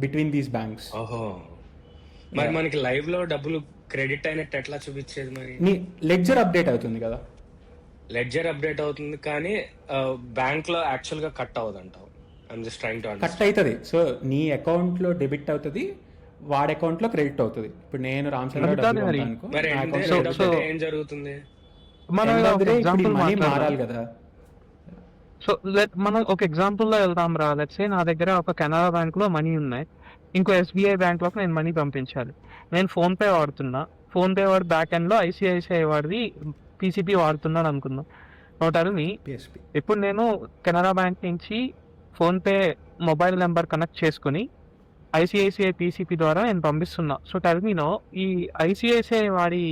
Between these banks. ఓహో, మరి మనకి లైవ్ లో డబ్బులు క్రెడిట్ అయినట్టు ఎట్లా చూపించేది? మరి నీ లెడ్జర్ అప్డేట్ అవుతుంది కదా. లెడ్జర్ అప్డేట్ అవుతుంది కానీ బ్యాంక్ లో యాక్చువల్ గా కట్ అవ్వదు అంటావు. I'm just trying to cut understand. అవుతుంది. సో నీ అకౌంట్లో డెబిట్ అవుతుంది, వాడి అకౌంట్లో క్రెడిట్ అవుతుంది. ఇప్పుడు నేను రామచంద్ర అది కాదు డబ్బులు మరి. పంపానుకో, మరి నా end account of లో the day ఏం జరుగుతుంది? మనం end of the ఒక day ఇప్పుడు ఈ ఎగ్జాంపుల్ మనీ మాట్లాడదాం. మారాలి కదా. సో మనం ఒక ఎగ్జాంపుల్ లో వెళ్దాం రా. లెట్స్ సే నా దగ్గర ఒక కెనరా బ్యాంక్ లో మనీ ఉన్నాయి, ఇంకో ఎస్బీఐ బ్యాంక్ లోకి నేను మనీ పంపించాలి. నేను ఫోన్ పే వాడుతున్నా, ఫోన్ పే వాడి బ్యాక్ ఎండ్ లో ఐసిఐసిఐ వాడిది పీసీపీ వాడుతున్నాను అనుకుందాం. టోటల్ని PSP ఇప్పుడు నేను కెనరా బ్యాంక్ నుంచి phone pay mobile number connect చేసుకుని ఐసిఐసిఐ పీసీపీ ద్వారా నేను పంపిస్తున్నా. సో టెల్మీనో ఈ ఐసిఐసిఐ వాడి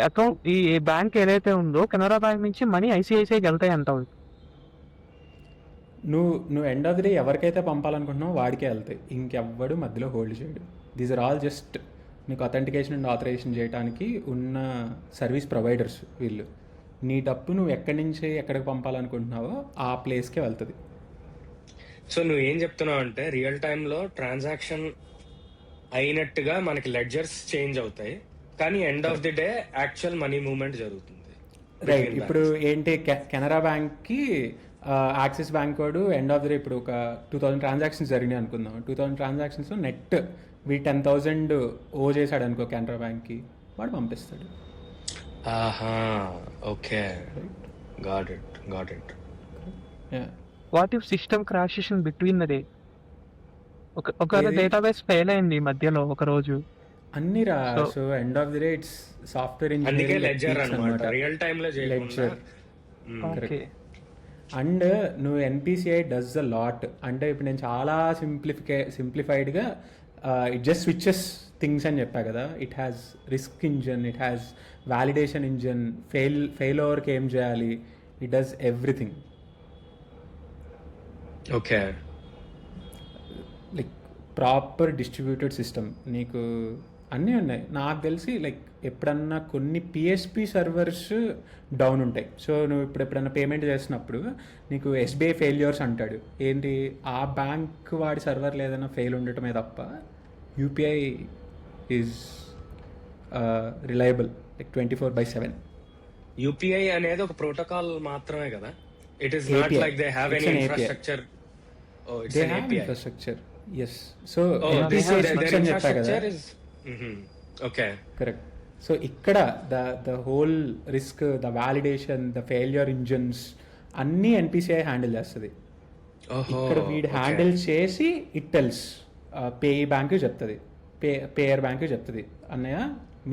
అకౌంట్, ఈ బ్యాంక్ ఏదైతే ఉందో కెనరా బ్యాంక్ నుంచి మనీ ఐసిఐసిఐకి వెళ్తాయి అంటావు. నువ్వు ఎండ్ ఆఫ్ ది డే ఎవరికైతే పంపాలనుకుంటున్నావో వాడికే వెళ్తాయి, ఇంకెవ్వడు మధ్యలో హోల్డ్ చేయడు. దీస్ ఆర్ ఆల్ జస్ట్ నీకు అథెంటికేషన్ అండ్ ఆథరైజేషన్ చేయడానికి ఉన్న సర్వీస్ ప్రొవైడర్స్ వీళ్ళు. నీ డబ్బు నువ్వు ఎక్కడి నుంచి ఎక్కడికి పంపాలనుకుంటున్నావో ఆ ప్లేస్కే వెళ్తుంది. సో నువ్వు ఏం చెప్తున్నావు అంటే రియల్ టైమ్ లో ట్రాన్సాక్షన్ అయినట్టుగా మనకి లెడ్జర్స్ చేంజ్ అవుతాయి, కానీ end of the day actual money movement జరుగుతుంది. రైట్. ఇప్పుడు ఏంటి, కెనరా బ్యాంక్కి యాక్సిస్ బ్యాంక్ వాడు ఎండ్ ఆఫ్ ది డే ఇప్పుడు ఒక 2000 ట్రాన్సాక్షన్స్ జరిగినాయి అనుకుందాం. 2000 ట్రాన్సాక్షన్స్ నెట్ 10,000 ఓ చేశాడు అనుకో కెనరా బ్యాంక్కి, వాడు పంపిస్తాడు. ఆహా, okay, got it. What if system crashes in between the day? ఒక డేటాబేస్ ఫెయిల్ అయింది మధ్యలో ఒక రోజు. అన్ని రా. So end of the day it's software అందుకే ఇంజనీరింగ్ లెడ్జర్ అన్నమాట, రియల్ టైమ్ లో చేయకుండా. లెడ్జర్. ఓకే. అండ్ నువ్వు ఎన్పిసిఐ డస్ అ లాట్. అంటే ఇప్పుడు నేను చాలా సింప్లిఫైడ్గా ఇట్ జస్ట్ స్విచెస్ థింగ్స్ అని చెప్పా కదా. It has risk engine, it has validation engine, fail ఓవర్కి ఏం చేయాలి, it does everything. Okay, like proper distributed system, నీకు అన్నీ ఉన్నాయి. నాకు తెలిసి లైక్ ఎప్పుడన్నా కొన్ని పిఎస్పి సర్వర్స్ డౌన్ ఉంటాయి. సో నువ్వు ఇప్పుడు ఎప్పుడన్నా పేమెంట్ చేసినప్పుడు నీకు ఎస్బీఐ ఫెయిల్యూర్స్ అంటాడు. ఏంటి, ఆ బ్యాంక్ వాడి సర్వర్ ఏదైనా ఫెయిల్ ఉండటమే తప్ప UPI is reliable like 24/7. UPI అనేది ఒక ప్రోటోకాల్ మాత్రమే కదా. It is not API. Like they have It's any an API. Infrastructure. Oh, it's they an have API. Infrastructure. Yes. So Oh, they NPCI have their switch అని చెప్పా కదా. infrastructure is. Okay. Correct. So ఇక్కడ the whole risk, the validation, the failure engines అన్నీ NPCI handle చేస్తుంది. ఇక్కడ వీడు handle చేసి it tells payee bank చెప్తుంది, పేయర్ బ్యాంక్ చెప్తుంది, అన్నయ్య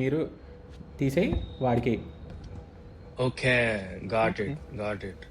మీరు తీసేయి వాడికి. Okay, got it.